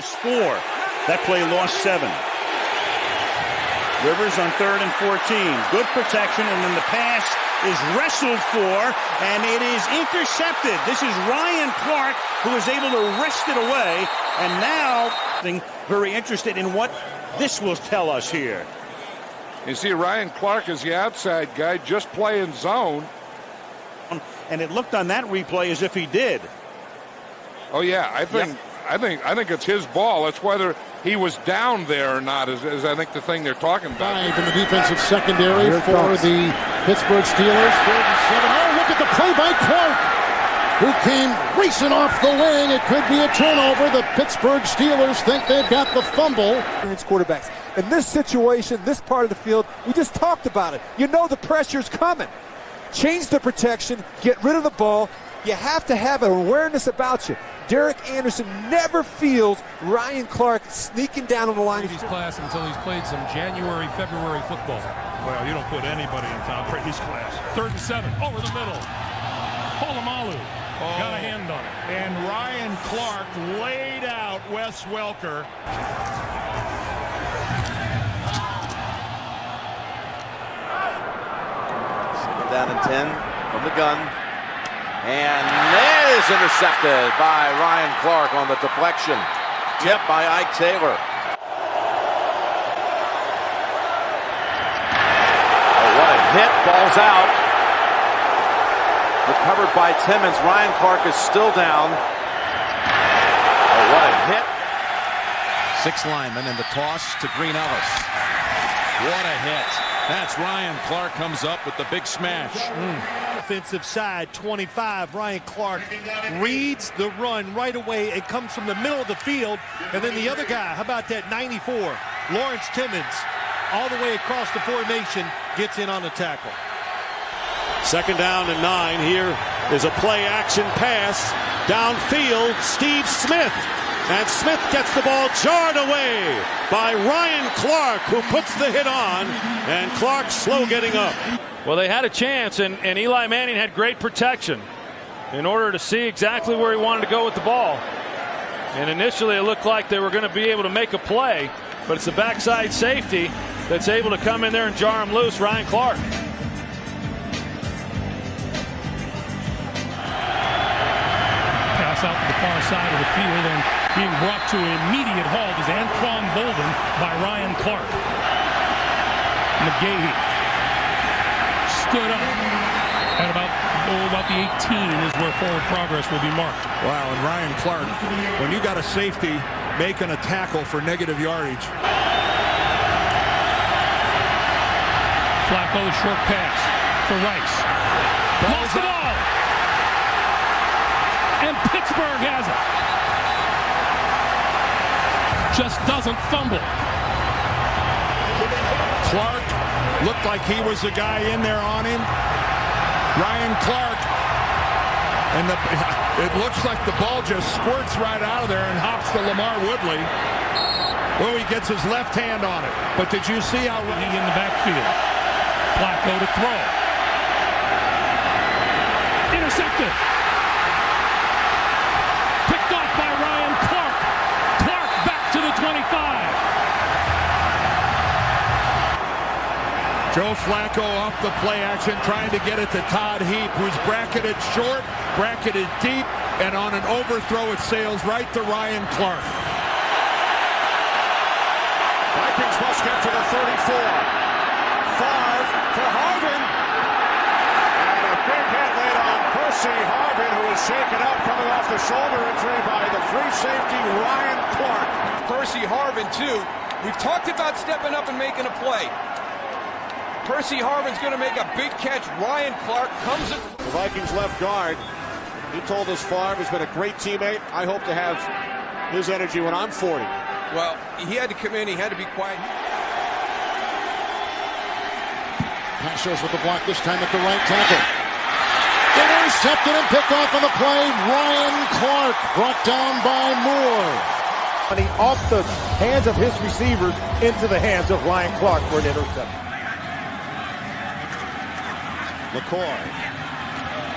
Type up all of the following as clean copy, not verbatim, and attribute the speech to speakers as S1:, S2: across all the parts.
S1: -4. That play lost 7. Rivers on 3rd and 14. Good protection, and then the pass is wrestled for, and it is intercepted. This is Ryan Clark who is able to wrest it away, and now very interested in what this will tell us here.
S2: You see Ryan Clark is the outside guy, just playing zone.
S1: And it looked on that replay as if he did.
S2: Oh yeah, I think it's his ball. It's whether he was down there or not is I think the thing they're talking about.
S3: In the defensive secondary for the Pittsburgh Steelers. 3rd and 7. Oh, look at the play by Clark, who came racing off the wing. It could be a turnover. The Pittsburgh Steelers think they've got the fumble.
S4: Quarterbacks. In this situation, this part of the field, we just talked about it. You know the pressure's coming. Change the protection, get rid of the ball. You have to have an awareness about you. Derek Anderson never feels Ryan Clark sneaking down on the line.
S5: Brady's class until he's played some January, February football.
S6: Well, you don't put anybody in Tom Brady's class.
S5: 3rd and 7, over the middle. Polamalu got a hand on it.
S6: And Ryan Clark laid out Wes Welker.
S7: Down in 10 from the gun. And that is intercepted by Ryan Clark on the deflection. Tipped by Ike Taylor. Oh, what a hit. Ball's out. Recovered by Timmons. Ryan Clark is still down. Oh, what a hit.
S8: 6 linemen in the toss to Green Ellis. What a hit. That's Ryan Clark comes up with the big smash.
S9: Offensive side, 25. Ryan Clark reads the run right away. It comes from the middle of the field. And then the other guy, how about that 94? Lawrence Timmons, all the way across the formation, gets in on the tackle.
S10: 2nd down and 9. Here is a play action pass. Downfield, Steve Smith. And Smith gets the ball jarred away by Ryan Clark, who puts the hit on, and Clark slow getting up.
S11: Well, they had a chance, and Eli Manning had great protection in order to see exactly where he wanted to go with the ball. And initially it looked like they were going to be able to make a play, but it's a backside safety that's able to come in there and jar him loose, Ryan Clark.
S5: Pass out to the far side of the field, and being brought to an immediate halt is Anquan Bolden by Ryan Clark. McGahee stood up at about the 18 is where forward progress will be marked.
S6: Wow, and Ryan Clark, when you got a safety making a tackle for negative yardage.
S5: Flacco's short pass for Rice. Lost the ball! And Pittsburgh has it. Just doesn't fumble.
S6: Clark looked like he was the guy in there on him. Ryan Clark, and it looks like the ball just squirts right out of there and hops to Lamar Woodley. Well, he gets his left hand on it. But did you see how
S5: he in the backfield? Flacco to throw. Intercepted. Picked off by Ryan Clark. Clark back to the 25.
S6: Joe Flacco off the play action, trying to get it to Todd Heap, who's bracketed short, bracketed deep, and on an overthrow it sails right to Ryan Clark.
S3: Vikings must get to the 34. 5 for Harvin. And a big hit laid on Percy Harvin, who is shaken up coming off the shoulder injury by the free safety Ryan Clark.
S12: Percy Harvin, too. We've talked about stepping up and making a play. Percy Harvin's going to make a big catch. Ryan Clark comes in.
S3: The Vikings left guard. He told us Favre has been a great teammate. I hope to have his energy when I'm 40.
S12: Well, he had to come in. He had to be quiet.
S3: Passos with the block this time at the right tackle. Intercepted and picked off on the play. Ryan Clark brought down by Moore.
S4: Off the hands of his receivers into the hands of Ryan Clark for an interception.
S3: McCoy.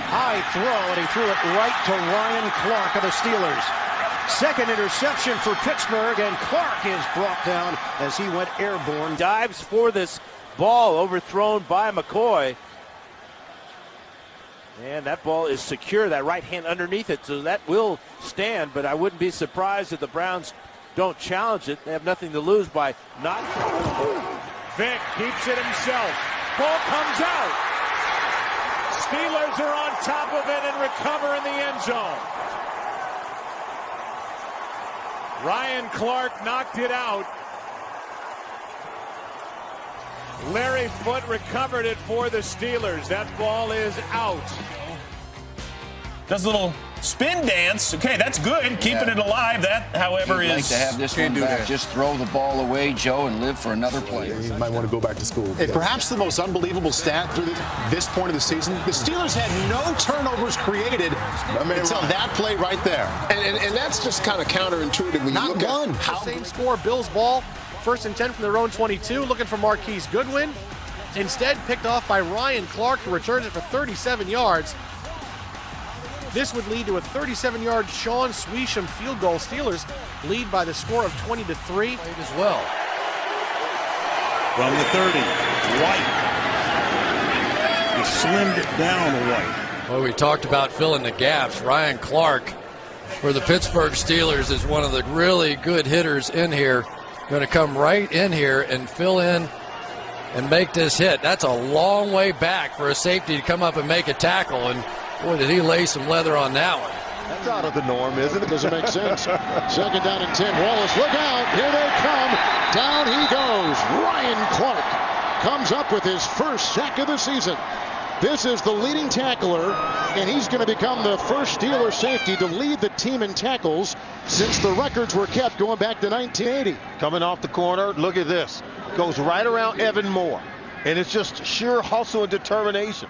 S3: High throw, and he threw it right to Ryan Clark of the Steelers.
S13: Second interception for Pittsburgh, and Clark is brought down as he went airborne.
S7: Dives for this ball, overthrown by McCoy. And that ball is secure, that right hand underneath it, so that will stand, but I wouldn't be surprised if the Browns don't challenge it. They have nothing to lose by not.
S3: Vick keeps it himself. Ball comes out. Steelers are on top of it and recover in the end zone. Ryan Clark knocked it out. Larry Foote recovered it for the Steelers. That ball is out.
S14: Does a little spin dance. Okay, that's good. Keeping it alive. That, however,
S15: You'd
S14: is...
S15: like to have this one back. Just throw the ball away, Joe, and live for another play.
S16: You might want to go back to school. And perhaps the most unbelievable stat through this point of the season, the Steelers had no turnovers created until that play right there.
S17: And that's just kind of counterintuitive when you look at
S18: how same score, Bills ball. 1st and 10 from their own 22, looking for Marquise Goodwin. Instead, picked off by Ryan Clark, who returns it for 37 yards. This would lead to a 37-yard Sean Swisham field goal. Steelers lead by the score of 20-3.
S15: As well.
S1: From the 30, White. He slimmed down White.
S19: Well, we talked about filling the gaps. Ryan Clark for the Pittsburgh Steelers is one of the really good hitters in here. Going to come right in here and fill in and make this hit. That's a long way back for a safety to come up and make a tackle, and boy, did he lay some leather on that one.
S16: That's out of the norm, isn't it?
S17: Doesn't make sense. 2nd down and 10. Wallace, look out. Here they come. Down he goes. Ryan Clark comes up with his first sack of the season. This is the leading tackler, and he's going to become the first Steeler safety to lead the team in tackles since the records were kept going back to 1980.
S16: Coming off the corner, look at this. Goes right around Evan Moore. And it's just sheer hustle and determination.